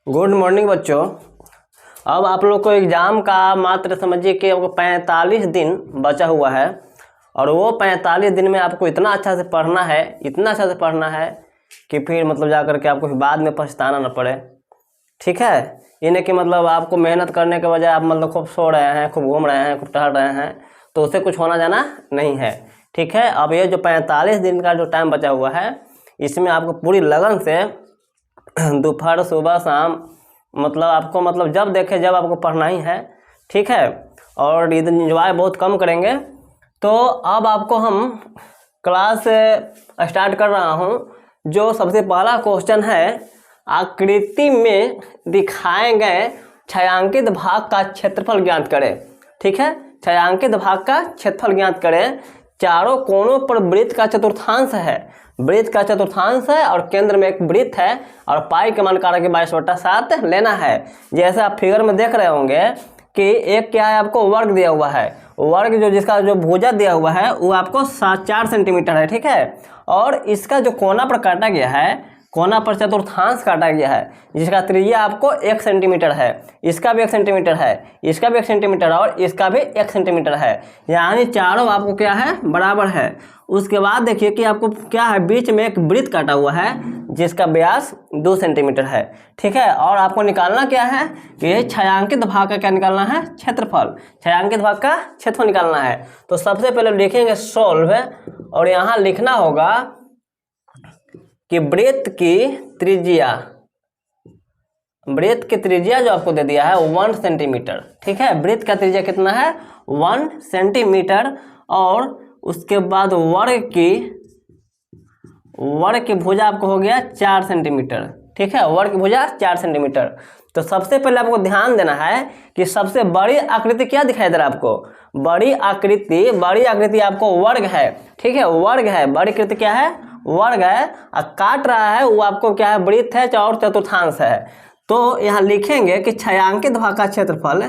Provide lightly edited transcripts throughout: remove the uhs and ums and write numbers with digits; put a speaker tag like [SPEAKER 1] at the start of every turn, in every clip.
[SPEAKER 1] Good morning बच्चों। अब आप लोग को एग्ज़ाम का मात्र समझिए कि आपको 45 दिन बचा हुआ है और वो 45 दिन में आपको इतना अच्छा से पढ़ना है, इतना अच्छा से पढ़ना है कि फिर मतलब जा कर के आपको बाद में पछताना न पड़े। ठीक है, ये नहीं कि मतलब आपको मेहनत करने के बजाय आप मतलब खूब सो रहे हैं, खूब घूम रहे हैं, खूब टहल रहे हैं, तो उससे कुछ होना जाना नहीं है। ठीक है, अब ये जो 45 दिन का जो टाइम बचा हुआ है इसमें आपको पूरी लगन से दोपहर सुबह शाम मतलब आपको मतलब जब देखे जब आपको पढ़ना ही है। ठीक है, और इधर इंजॉय बहुत कम करेंगे। तो अब आपको हम क्लास स्टार्ट कर रहा हूँ। जो सबसे पहला क्वेश्चन है, आकृति में दिखाए गए छायांकित भाग का क्षेत्रफल ज्ञात करें। ठीक है, छायांकित भाग का क्षेत्रफल ज्ञात करें। चारों कोणों पर वृत्त का चतुर्थांश है, वृत्त का चतुर्थांश है और केंद्र में एक वृत्त है और पाई के मान कारक 22/7 लेना है। जैसे आप फिगर में देख रहे होंगे कि एक क्या है, आपको वर्ग दिया हुआ है। वर्ग जो जिसका जो भुजा दिया हुआ है वो आपको 4 सेंटीमीटर है। ठीक है, और इसका जो कोना पर काटा गया है, कोना पर चतुर्थांश काटा गया है जिसका त्रिज्या आपको 1 सेंटीमीटर है, इसका भी 1 सेंटीमीटर है, इसका भी 1 सेंटीमीटर और इसका भी 1 सेंटीमीटर है। यानी चारों आपको क्या है, बराबर है। उसके बाद देखिए कि आपको क्या है, बीच में एक वृत्त काटा हुआ है जिसका व्यास 2 सेंटीमीटर है। ठीक है, और आपको निकालना क्या है कि ये छायांकित भाग का क्या निकालना है, क्षेत्रफल। छायांकित भाग का क्षेत्रफल निकालना है। तो सबसे पहले लिखेंगे सोल्व और यहाँ लिखना होगा कि वृत्त की त्रिज्या, वृत्त की त्रिज्या जो आपको दे दिया है 1 सेंटीमीटर। ठीक है, वृत्त का त्रिज्या कितना है, 1 सेंटीमीटर। और उसके बाद वर्ग की भुजा आपको हो गया 4 सेंटीमीटर। ठीक है, वर्ग की भुजा 4 सेंटीमीटर। तो सबसे पहले आपको ध्यान देना है कि सबसे बड़ी आकृति क्या दिखाई दे रहा है आपको, बड़ी आकृति आपको वर्ग है। ठीक है, वर्ग है, बड़ी आकृति क्या है, वर्ग है। और काट रहा है वो आपको क्या है, वृत्त है और चतुर्थांश है। तो यहाँ लिखेंगे कि छायांकित भाग का क्षेत्रफल,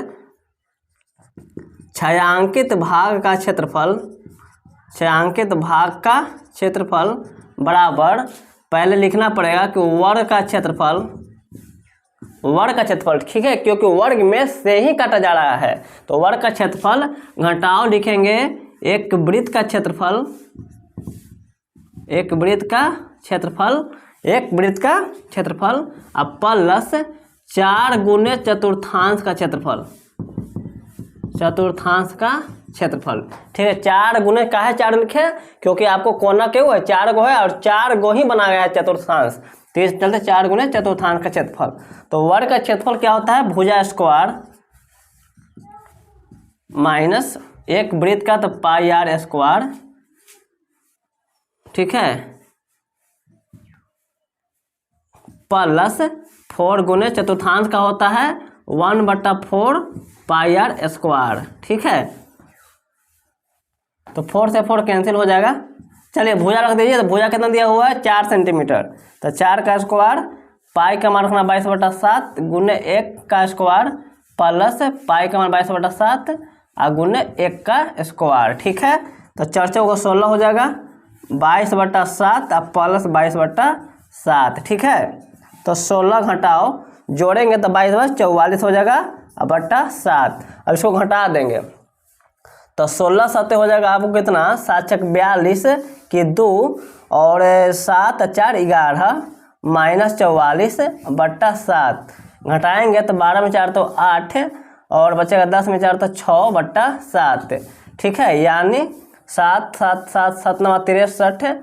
[SPEAKER 1] छायांकित भाग का क्षेत्रफल बराबर, पहले लिखना पड़ेगा कि वर्ग का क्षेत्रफल, ठीक है, क्योंकि वर्ग में से ही काटा जा रहा है। तो वर्ग का क्षेत्रफल घटाओ लिखेंगे एक वृत्त का क्षेत्रफल, एक वृत्त का क्षेत्रफल अब प्लस 4 गुने चतुर्थांश का क्षेत्रफल, ठीक है। 4 गुने का है 4 लिखे, क्योंकि आपको कोना क्यों है, 4 गो है और 4 गो ही बना गया है चतुर्थांश, तो इस चलते 4 गुने चतुर्थांश का क्षेत्रफल। तो वर्ग का क्षेत्रफल क्या होता है, भुजा स्क्वायर माइनस एक वृत्त का तो पाई आर स्क्वायर। ठीक है, प्लस 4 गुने चतुर्थांश का होता है 1/4 पाई आर स्क्वायर। ठीक है, तो 4 से 4 कैंसिल हो जाएगा। चलिए भुजा रख दीजिए। तो भुजा कितना दिया हुआ है, 4 सेंटीमीटर। तो 4 का स्क्वायर, पाई का मान रखना 22/7 गुने 1 का स्क्वायर प्लस पाई का मान 22/7 और गुने 1 का स्क्वायर। ठीक है, तो 4 को 16 हो जाएगा, 22/7 और प्लस 22/7। ठीक है, तो 16 घटाओ, जोड़ेंगे तो 22/44 हो जाएगा और बट्टा 7। अब इसको घटा देंगे तो 16 7 हो जाएगा आपको कितना, 7 6 42 की 2 और 7 4 11 माइनस 44/7। घटाएंगे तो 12 में 4 तो 8 और बचेगा 10 में 4 तो 6/7। ठीक है, यानी 7 7 7 7 9 63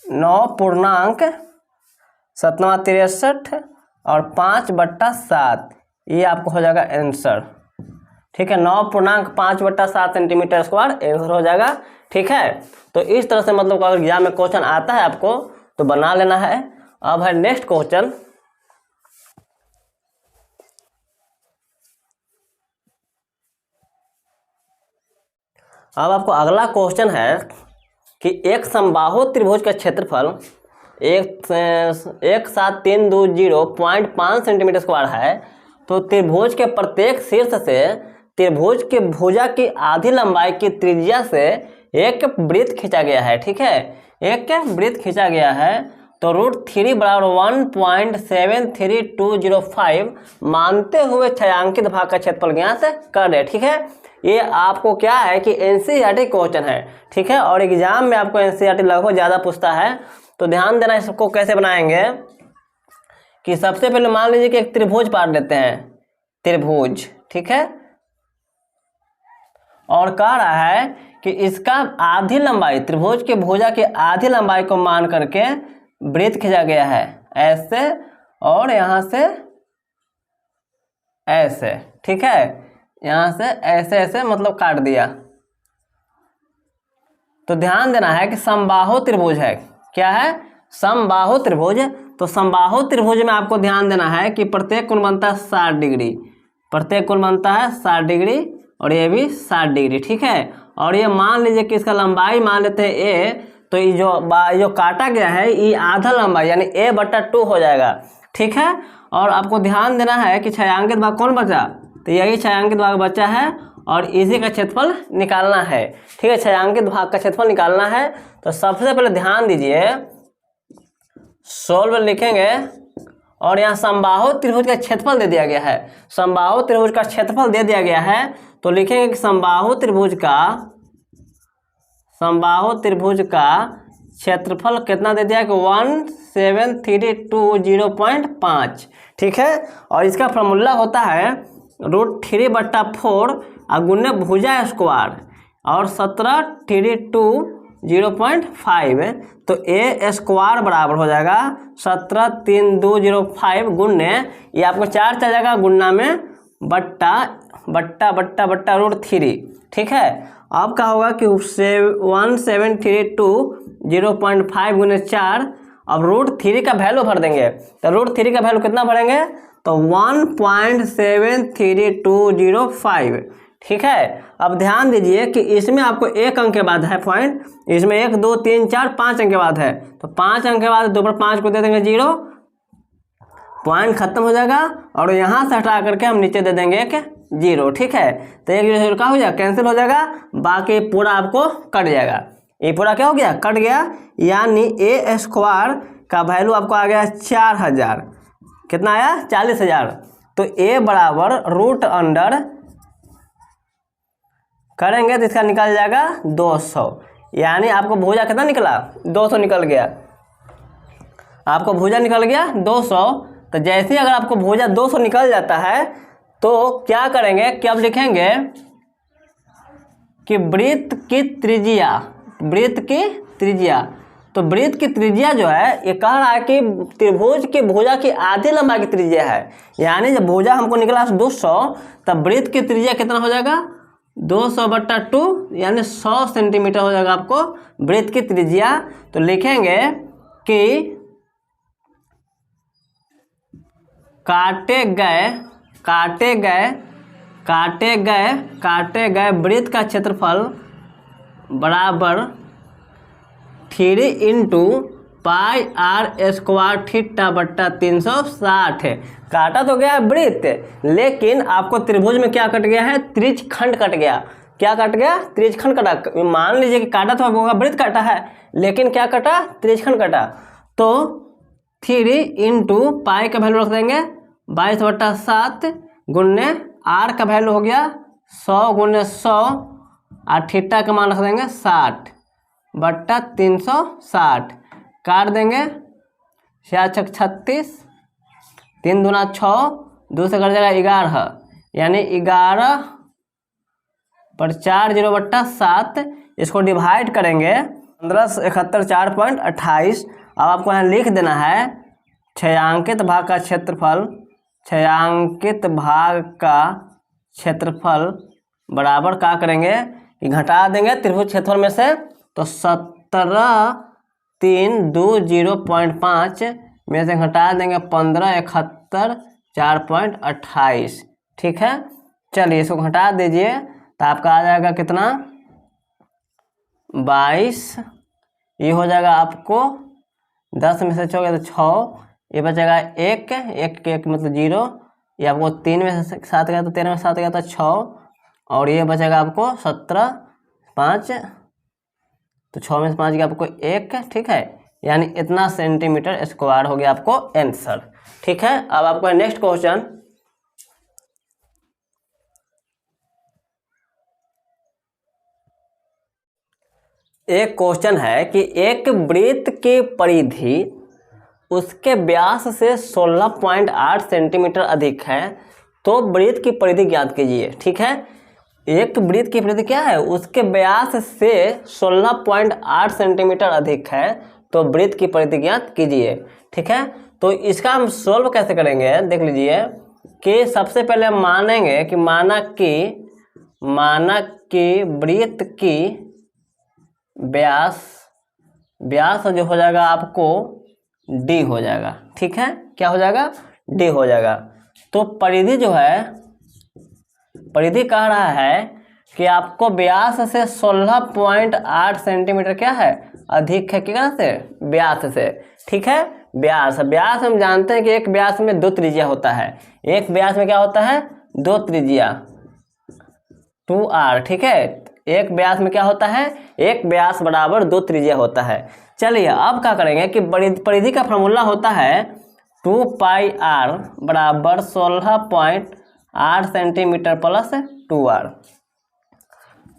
[SPEAKER 1] 9 पूर्णांक 7 9 63 और 5/7, ये आपको हो जाएगा आंसर। ठीक है, 9 पूर्णांक 5/7 सेंटीमीटर स्क्वायर आंसर हो जाएगा। ठीक है, तो इस तरह से मतलब अगर एग्जाम में क्वेश्चन आता है आपको तो बना लेना है। अब है नेक्स्ट क्वेश्चन। अब आपको अगला क्वेश्चन है कि एक समबाहु त्रिभुज का क्षेत्रफल 17320.5 सेंटीमीटर स्क्वायर है। तो त्रिभुज के प्रत्येक शीर्ष से त्रिभुज के भुजा की आधी लंबाई की त्रिज्या से एक वृत्त खींचा गया है। ठीक है, एक वृत्त खींचा गया है। तो √3 बराबर 1.73205 मानते हुए छायांकित भाग का क्षेत्रफल ज्ञात कर रहे। ठीक है, ये आपको क्या है कि एनसीईआरटी क्वेश्चन है। ठीक है, और एग्जाम में आपको एनसीईआरटी लगभग ज़्यादा पूछता है, तो ध्यान देना। इसको कैसे बनाएंगे कि सबसे पहले मान लीजिए कि एक त्रिभुज पार लेते हैं, त्रिभुज। ठीक है, और कह रहा है कि इसका आधी लंबाई, त्रिभुज की भुजा की आधी लंबाई को मान करके वृत्त खींचा गया है ऐसे, और यहाँ से ऐसे। ठीक है, यहाँ से ऐसे ऐसे मतलब काट दिया। तो ध्यान देना है कि समबाहु त्रिभुज है। क्या है? समबाहु त्रिभुज। तो समबाहु त्रिभुज में आपको ध्यान देना है कि प्रत्येक कोण बनता है 60 डिग्री, प्रत्येक कोण बनता है 60 डिग्री, और ये भी 60 डिग्री। ठीक है, और ये मान लीजिए कि इसका लंबाई मान लेते हैं ए, तो ये जो काटा गया है ये आधा लंबाई यानी a/2 हो जाएगा। ठीक है, और आपको ध्यान देना है कि छायांकित भाग कौन बचा, तो यही छायांकित भाग बचा है, और इसी का क्षेत्रफल निकालना है। ठीक है, छायांकित भाग का क्षेत्रफल निकालना है। तो सबसे पहले ध्यान दीजिए, सोल्व लिखेंगे, और यहाँ समबाहु त्रिभुज का क्षेत्रफल दे दिया गया है। समबाहु त्रिभुज का क्षेत्रफल दे दिया गया है, तो लिखेंगे कि समबाहु त्रिभुज का क्षेत्रफल कितना दे दिया है कि 17320.5। ठीक है, और इसका फॉर्मूला होता है √3/4 गुने भुजा स्क्वायर और 1732.05। तो ए स्क्वायर बराबर हो जाएगा 173205 गुने, ये आपको 4 चल जाएगा गुना में बट्टा √3। ठीक है, अब क्या होगा कि 1732.05 गुने 4। अब √3 का वैल्यू भर देंगे, तो √3 का वैल्यू कितना भरेंगे, तो 1.73205। ठीक है, अब ध्यान दीजिए कि इसमें आपको एक अंक के बाद है पॉइंट, इसमें 1 2 3 4 5 अंक के बाद है, तो 5 अंक के बाद 2 पर 5 को दे देंगे 0, पॉइंट खत्म हो जाएगा, और यहाँ से हटा करके हम नीचे दे देंगे एक 0। ठीक है, तो एक 0 क्या हो जाएगा, कैंसिल हो जाएगा, बाकी पूरा आपको कट जाएगा। ये पूरा क्या हो गया, कट गया, यानी ए स्क्वायर का वैल्यू आपको आ गया 4000। कितना आया, 40,000। तो ए बराबर √अंडर करेंगे तो इसका निकल जाएगा 200, यानी आपको भुजा कितना निकला, 200 निकल गया। आपको भुजा निकल गया 200। तो जैसे ही अगर आपको भुजा 200 निकल जाता है, तो क्या करेंगे कि अब लिखेंगे कि वृत्त की त्रिज्या, तो वृत्त की त्रिज्या जो है, ये कह रहा है कि त्रिभुज की भुजा की आधी लंबाई की त्रिज्या है, यानी जब भुजा हमको निकला 200, तब वृत्त की त्रिज्या कितना हो जाएगा, 200/2 यानी 100 सेंटीमीटर हो जाएगा आपको वृत्त की त्रिज्या। तो लिखेंगे कि काटे गए वृत्त का क्षेत्रफल बराबर 3 × πr² θ/360 है। काटा तो गया वृत्त, लेकिन आपको त्रिभुज में क्या कट गया है, त्रिज्यखंड कट गया। क्या कट गया, त्रिज्यखंड कटा। मान लीजिए कि काटा तो होगा वृत्त काटा है, लेकिन क्या कटा, त्रिज्यखंड कटा। तो 3 × π का वैल्यू रख देंगे 22/7 गुने r का वैल्यू हो गया 100 गुने 100, और थीटा का मान रख देंगे 60/360। काट देंगे 6 36, 3 दूना 6, 2 से कट जाएगा 11, यानी 11/4 0/7। इसको डिवाइड करेंगे 1571 4.28। अब आपको यहाँ लिख देना है छायांकित भाग का क्षेत्रफल बराबर क्या करेंगे कि घटा देंगे त्रिभुज क्षेत्रफल में से, तो 17,320.5 में से घटा देंगे 1571 4.28। ठीक है, चलिए इसको घटा दीजिए, तो आपका आ जाएगा कितना, 22। ये हो जाएगा आपको 10 में से 4 तो 6, ये बचेगा 1 मतलब 0। ये आपको 3 में से 7 गया तो 13 में 7 गया तो 6, और ये बचेगा आपको 17 5, तो 6 में से 5 गया आपको 1। ठीक है, यानी इतना सेंटीमीटर स्क्वायर हो गया आपको आंसर। ठीक है, अब आपको नेक्स्ट क्वेश्चन, एक क्वेश्चन है कि एक वृत्त की परिधि उसके व्यास से 16.8 सेंटीमीटर अधिक है, तो वृत्त की परिधि ज्ञात कीजिए। ठीक है, एक वृत्त की परिधि क्या है, उसके व्यास से 16.8 सेंटीमीटर अधिक है, तो वृत्त की परिधि ज्ञात कीजिए। ठीक है, तो इसका हम सोल्व कैसे करेंगे, देख लीजिए कि सबसे पहले हम मानेंगे कि माना कि वृत्त की व्यास जो हो जाएगा आपको डी हो जाएगा। ठीक है, क्या हो जाएगा, डी हो जाएगा। तो परिधि जो है, परिधि कह रहा है कि आपको व्यास से 16.8 सेंटीमीटर क्या है, अधिक है, क्या से, व्यास से। ठीक है, व्यास हम जानते हैं कि एक व्यास में 2 त्रिज्या होता है, एक व्यास में क्या होता है, 2 त्रिज्या 2r। ठीक है, एक व्यास में क्या होता है, एक व्यास बराबर 2 त्रिज्या होता है। चलिए अब क्या करेंगे कि परिधि का फॉर्मूला होता है 2πr बराबर 16.8 सेंटीमीटर प्लस 2r।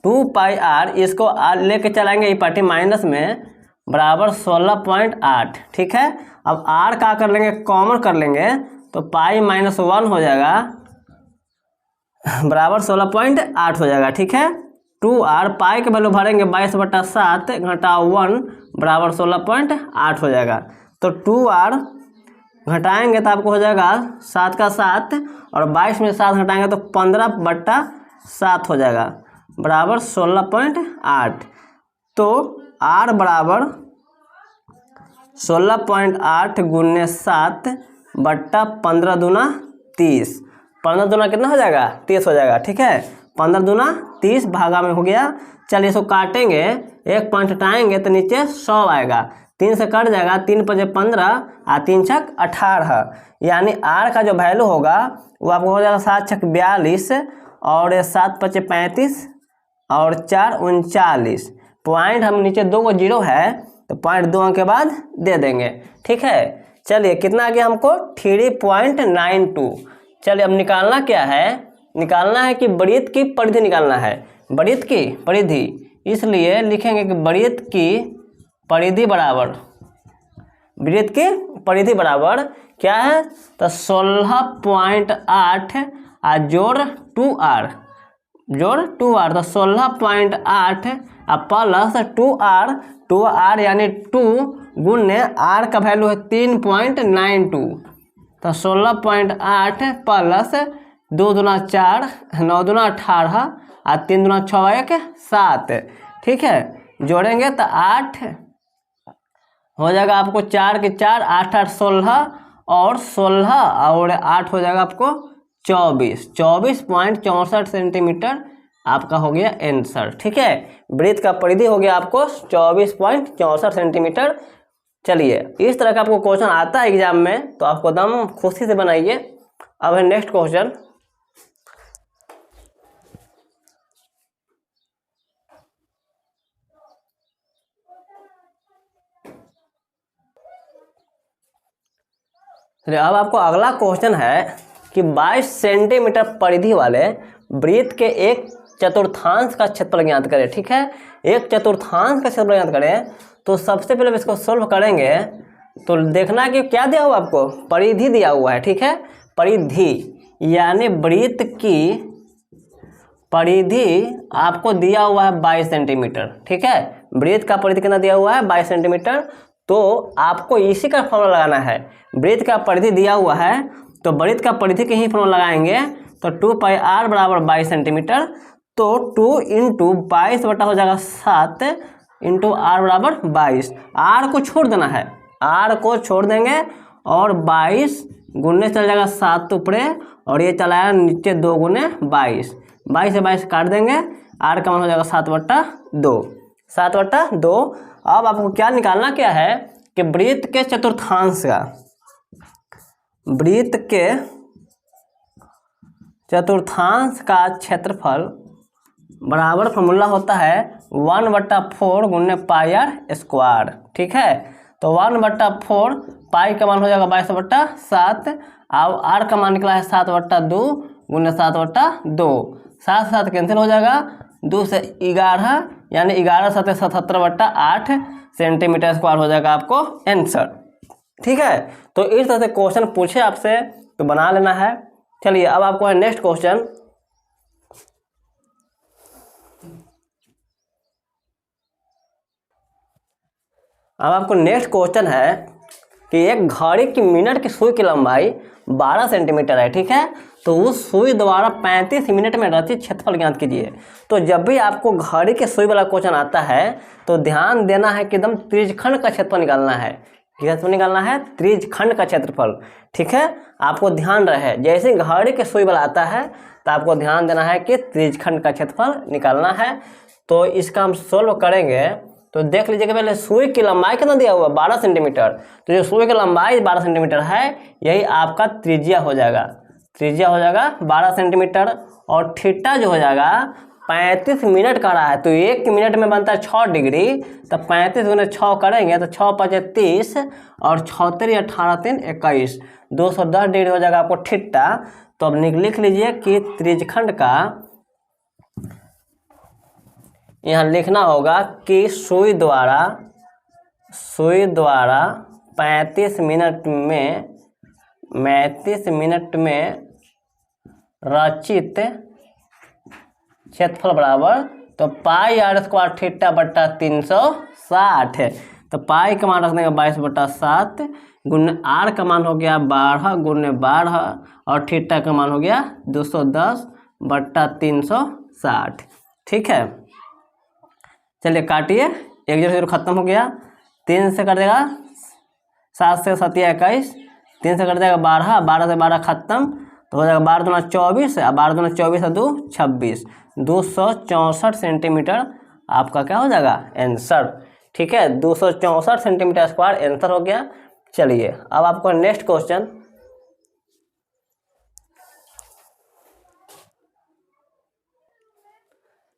[SPEAKER 1] 2πr इसको लेके चलाएंगे ई पार्टी माइनस में, बराबर 16.8। ठीक है, अब r का कर लेंगे, कॉमन कर लेंगे, तो पाई माइनस 1 हो जाएगा, बराबर 16.8 हो जाएगा। ठीक है, 2r पाई के वैल्यू भरेंगे 22/7 घटा 1 बराबर 16.8 हो जाएगा। तो 2r घटाएंगे तो आपको हो जाएगा 7 का 7 और 22 में 7 घटाएंगे तो 15/7 हो जाएगा, बराबर 16.8। तो r बराबर 16.8 गुने 7 बट्टा 15 दूना 30, 15 दूना कितना हो जाएगा, 30 हो जाएगा। ठीक है, 15 दूना 30 भागा में हो गया। चलिए इसको काटेंगे, एक पॉइंट हटाएंगे तो नीचे 100 आएगा, 3 से कट जाएगा, 3 × 15 और 3 × 18, यानी r का जो वैल्यू होगा वो आपको हो जाएगा 7 × 42 और 7 × 35 और 4 × 39। पॉइंट हम नीचे 2 को 0 है तो पॉइंट 2 अंक के बाद दे देंगे। ठीक है, चलिए कितना आ गया हमको, 3.92। चलिए अब निकालना क्या है, निकालना है कि वृत्त की परिधि निकालना है, वृत्त की परिधि, इसलिए लिखेंगे कि वृत्त की परिधि बराबर, वृत्त की परिधि बराबर क्या है, तो 16.8 जोड़ 2r, तो 16.8 प्लस 2r यानी 2 गुने r का वैल्यू है 3.92, तो 16.8 प्लस 2 दूना 4, 9 दूना 18 और 3 दूना 6 1 7। ठीक है, जोड़ेंगे तो 8 हो जाएगा आपको, 4 के 4 8 8 16 और 16 और 8 हो जाएगा आपको 24.64 सेंटीमीटर आपका हो गया आंसर। ठीक है, वृत्त का परिधि हो गया आपको 24.64 सेंटीमीटर। चलिए इस तरह का आपको क्वेश्चन आता है एग्जाम में तो आपको एकदम खुशी से बनाइए। अब है नेक्स्ट क्वेश्चन, अब आपको अगला क्वेश्चन है कि 22 सेंटीमीटर परिधि वाले वृत्त के एक चतुर्थांश का क्षेत्रफल ज्ञात करें। ठीक है, एक चतुर्थांश का क्षेत्रफल ज्ञात करें, तो सबसे पहले इसको सोल्व करेंगे तो देखना कि क्या दिया हुआ आपको, परिधि दिया हुआ है। ठीक है, परिधि यानी वृत्त की परिधि आपको दिया हुआ है 22 सेंटीमीटर। ठीक है, वृत्त का परिधि कितना दिया हुआ है, 22 सेंटीमीटर। तो आपको इसी का फॉर्मूला लगाना है, वृत्त का परिधि दिया हुआ है तो वृत्त का परिधि के ही फॉर्मूला लगाएंगे, तो 2πr बराबर 22 सेंटीमीटर, तो 2 × 22 बटा हो जाएगा 7 × r बराबर 22। r को छोड़ देना है, r को छोड़ देंगे और 22 गुने चल जाएगा 7 ऊपरे और ये चलाया नीचे 2 गुने 22, 22 से 22 काट देंगे, r का मान हो जाएगा 7/2, 7/2। अब आपको क्या निकालना क्या है कि वृत्त के चतुर्थांश का, वृत्त के चतुर्थांश का क्षेत्रफल बराबर फॉर्मूला होता है 1/4 गुने πr²। ठीक है, तो तो 1/4 पाई का मान हो जाएगा 22/7। अब आर का मान निकला है 7/2 गुने 7/2। 7 कैंसिल हो जाएगा, 2 से 11 यानी 11 7 77/8 सेंटीमीटर स्क्वायर हो जाएगा आपको आंसर। ठीक है, तो इस तरह से क्वेश्चन पूछे आपसे तो बना लेना है। चलिए अब आपको है नेक्स्ट क्वेश्चन। अब आपको नेक्स्ट क्वेश्चन है कि एक घड़ी की मिनट की सुई की लंबाई 12 सेंटीमीटर है। ठीक है, तो उस सुई द्वारा 35 मिनट में रचित क्षेत्रफल ज्ञात कीजिए। तो जब भी आपको घड़ी के सुई वाला क्वेश्चन आता है तो ध्यान देना है कि एकदम त्रिज्यखंड का क्षेत्रफल निकालना है। क्षेत्रफल निकालना है त्रिज्यखंड का क्षेत्रफल। ठीक है, आपको ध्यान रहे जैसे घड़ी के सुई वाला आता है तो आपको ध्यान देना है कि त्रिज्यखंड का क्षेत्रफल निकालना है। तो इसका हम सोल्व करेंगे। तो देख लीजिएगा पहले सुई की लंबाई कितना दिया हुआ 12 सेंटीमीटर। तो जो सुई की लंबाई 12 सेंटीमीटर है यही आपका त्रिज्या हो जाएगा। त्रिज्या हो जाएगा 12 सेंटीमीटर और थीटा जो हो जाएगा 35 मिनट का रहा है तो 1 मिनट में बनता है 6 डिग्री। तो 35 गुने 6 करेंगे तो 6 5 30 और 6 3 18 3 21 210 डिग्री हो जाएगा आपको थीटा। तो अब लिख लीजिए कि त्रिज्यखंड का यहाँ लिखना होगा कि सुई द्वारा 35 मिनट में रचित क्षेत्रफल बराबर तो पाई आर स्क्वायर थीटा बट्टा 360 है। तो पाई का मान रखने का 22/7 गुने आर का मान हो गया 12 गुने 12 और थीटा का मान हो गया 210/360। ठीक है, चलिए काटिए, 1 0 खत्म हो गया। 3 से कट देगा 7 से 7 21 3 से कट जाएगा 12 12 से 12 खत्म तो हो जाएगा 12 दूना 24 और 12 दूना 24 और 2 26 264 सेंटीमीटर आपका क्या हो जाएगा आंसर। ठीक है, 264 सेंटीमीटर स्क्वायर आंसर हो गया। चलिए अब आपको नेक्स्ट क्वेश्चन।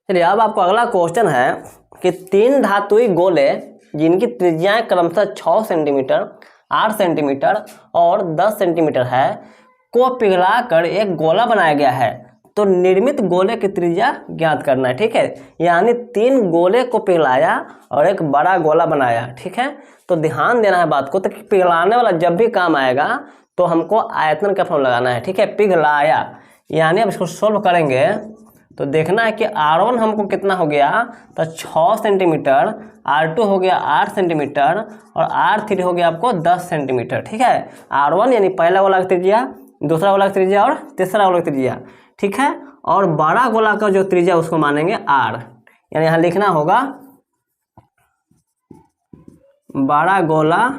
[SPEAKER 1] चलिए अब आपको अगला क्वेश्चन है कि 3 धातुई गोले जिनकी त्रिज्याएं क्रमशः 6 सेंटीमीटर 8 सेंटीमीटर और 10 सेंटीमीटर है को पिघलाकर एक गोला बनाया गया है। तो निर्मित गोले की त्रिज्या ज्ञात करना है। ठीक है, यानी 3 गोले को पिघलाया और एक बड़ा गोला बनाया। ठीक है, तो ध्यान देना है बात को। तो पिघलाने वाला जब भी काम आएगा तो हमको आयतन का फॉर्मूला लगाना है। ठीक है, पिघलाया यानी अब इसको सोल्व करेंगे तो देखना है कि R1 हमको कितना हो गया तो 6 सेंटीमीटर, R2 हो गया 8 सेंटीमीटर और R3 हो गया आपको 10 सेंटीमीटर। ठीक है, R1 यानी पहला गोला का त्रिज्या, दूसरा गोला का त्रिज्या और तीसरा गोला का त्रिज्या। ठीक है, और बड़ा गोला का जो त्रिज्या उसको मानेंगे R। यानी यहाँ लिखना होगा बड़ा गोला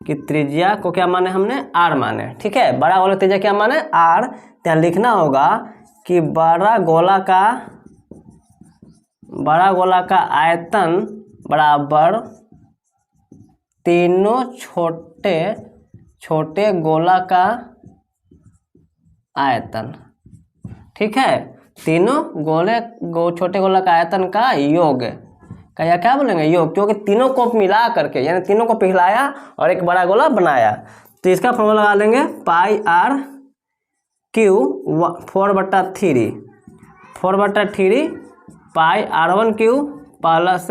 [SPEAKER 1] की त्रिज्या को क्या माने हमने R माने। ठीक है, बड़ा गोला त्रिज्या क्या माने R। यहाँ लिखना होगा कि बड़ा गोला का आयतन बराबर तीनों छोटे गोला का आयतन। ठीक है, तीनों छोटे गोला का आयतन का योग का या क्या बोलेंगे योग, क्योंकि तीनों को मिला करके यानी तीनों को पिघलाया और एक बड़ा गोला बनाया। तो इसका फॉर्मूला लगा लेंगे pi r cube 4/3 pi R1 cube plus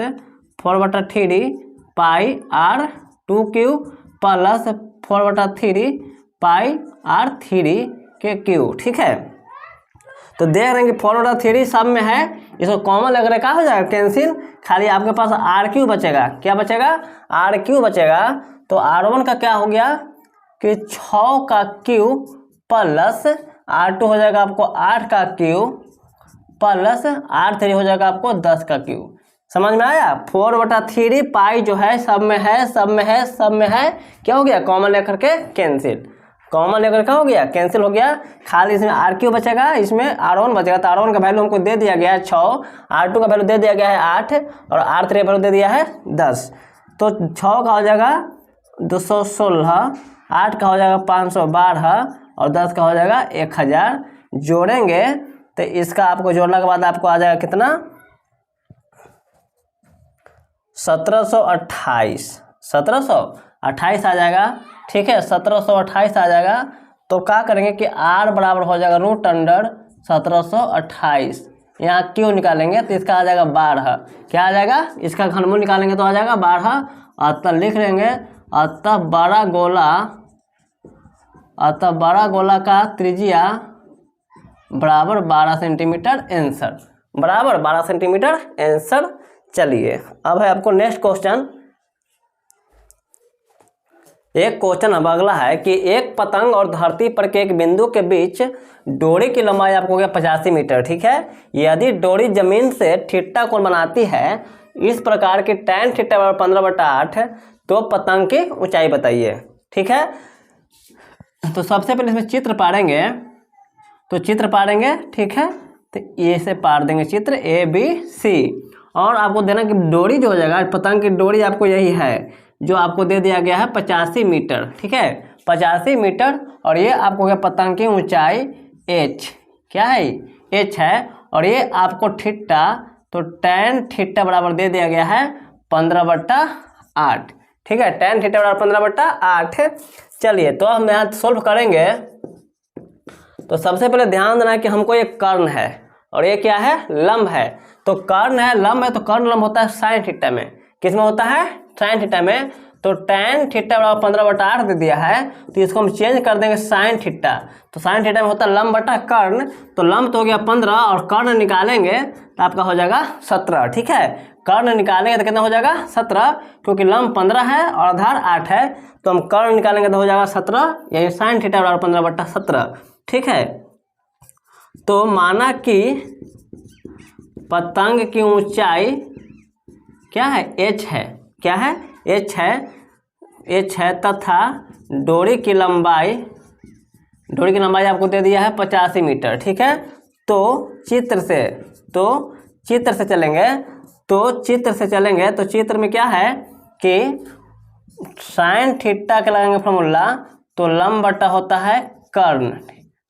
[SPEAKER 1] 4/3 pi R2 cube plus 4/3 pi R3 के क्यू। ठीक है, तो देख रहे हैं कि 4/3 सब में है, इसको कॉमन लेकर क्या हो जाएगा कैंसिल, खाली आपके पास RQ बचेगा। क्या बचेगा RQ बचेगा। तो R1 का क्या हो गया कि 6 का क्यू प्लस R2 हो जाएगा आपको 8 का क्यू प्लस R3 हो जाएगा आपको 10 का क्यू। समझ में आया। 4/3 पाई जो है सब में है क्या हो गया कॉमन लेकर के कैंसिल, कॉमन लेकर क्या हो गया कैंसिल हो गया। खाली इसमें RQ बचेगा, इसमें R1 बचेगा। तो R1 का वैल्यू हमको दे दिया गया है 6, R2 का वैल्यू दे दिया गया है 8 और R3 का वैल्यू दे दिया है 10। तो 6 का हो जाएगा 216, 8 का हो जाएगा 512 और 10 का हो जाएगा 1000। जोड़ेंगे तो इसका आपको जोड़ने के बाद आपको आ जाएगा कितना 1728 1728 आ जाएगा। ठीक है, 1728 आ जाएगा। तो क्या करेंगे कि r बराबर हो जाएगा √1728। यहाँ क्यू निकालेंगे तो इसका आ जाएगा 12। क्या आ जाएगा? इसका घनमूल निकालेंगे तो आ जाएगा 12। अतः लिख लेंगे, अतः बड़ा गोला का त्रिज्या बराबर 12 सेंटीमीटर आंसर, बराबर 12 सेंटीमीटर आंसर। चलिए अब है आपको नेक्स्ट क्वेश्चन। एक क्वेश्चन अब अगला है कि एक पतंग और धरती पर के एक बिंदु के बीच डोरी की लंबाई आपको हो गया 85 मीटर। ठीक है, यदि डोरी जमीन से थीटा कोण बनाती है इस प्रकार की tan थीटा बराबर 15/8, तो पतंग की ऊंचाई बताइए। ठीक है, तो सबसे पहले इसमें चित्र पाड़ेंगे, तो चित्र पाड़ेंगे। ठीक है, तो ए से पाड़ देंगे चित्र ABC, और आपको देना कि डोरी जो हो जाएगा, पतंग की डोरी आपको यही है जो आपको दे दिया गया है 85 मीटर। ठीक है, 85 मीटर, और ये आपको क्या पतंग की ऊंचाई h, क्या है h है, और ये आपको थीटा, तो tan थीटा बराबर दे दिया गया है 15/8। ठीक है, tan थीटा बराबर 15/8। चलिए तो हम यहाँ सोल्व करेंगे। तो सबसे पहले ध्यान देना कि हमको एक कर्ण है और ये क्या है? लंब है। तो कर्ण है, लंब है, तो कर्ण लंब होता है साइन थीटा में। किस में होता है? साइन थीटा में। तो tan थीटा बराबर 15/8 दे दिया है, तो इसको हम चेंज कर देंगे साइन थीटा। तो साइन थीटा में होता है लंब बटा कर्ण, तो लंब तो हो गया 15 और कर्ण निकालेंगे तो आपका हो जाएगा 17। ठीक है, कर्ण निकालेंगे तो कितना हो जाएगा? 17, क्योंकि लंब 15 है और आधार 8 है, तो हम कर्ण निकालेंगे तो हो जाएगा 17, यानी साइन थीटा बराबर 15/17। ठीक है, तो माना कि पतंग की ऊंचाई क्या है? h है। क्या है? h है, तथा डोरी की लंबाई आपको दे दिया है 85 मीटर। ठीक है, तो चित्र से चलेंगे तो चित्र में क्या है कि साइन थीटा का लगाएंगे फॉर्मूला, तो लंब बटा होता है कर्ण।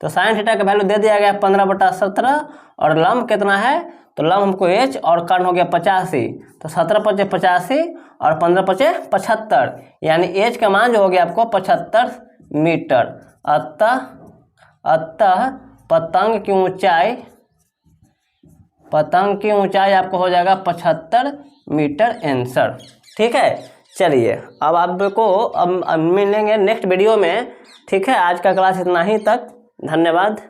[SPEAKER 1] तो साइन थीटा का वैल्यू दे दिया गया 15/17, और लंब कितना है? तो लंब हमको h और कर्ण हो गया 85, तो 17×5 = 85 और 15×5 = 75, यानी h का मान जो हो गया आपको 75 मीटर। अतः पतंग की ऊंचाई आपको हो जाएगा 75 मीटर आंसर। ठीक है, चलिए अब आपको अब मिलेंगे नेक्स्ट वीडियो में। ठीक है, आज का क्लास इतना ही तक, धन्यवाद।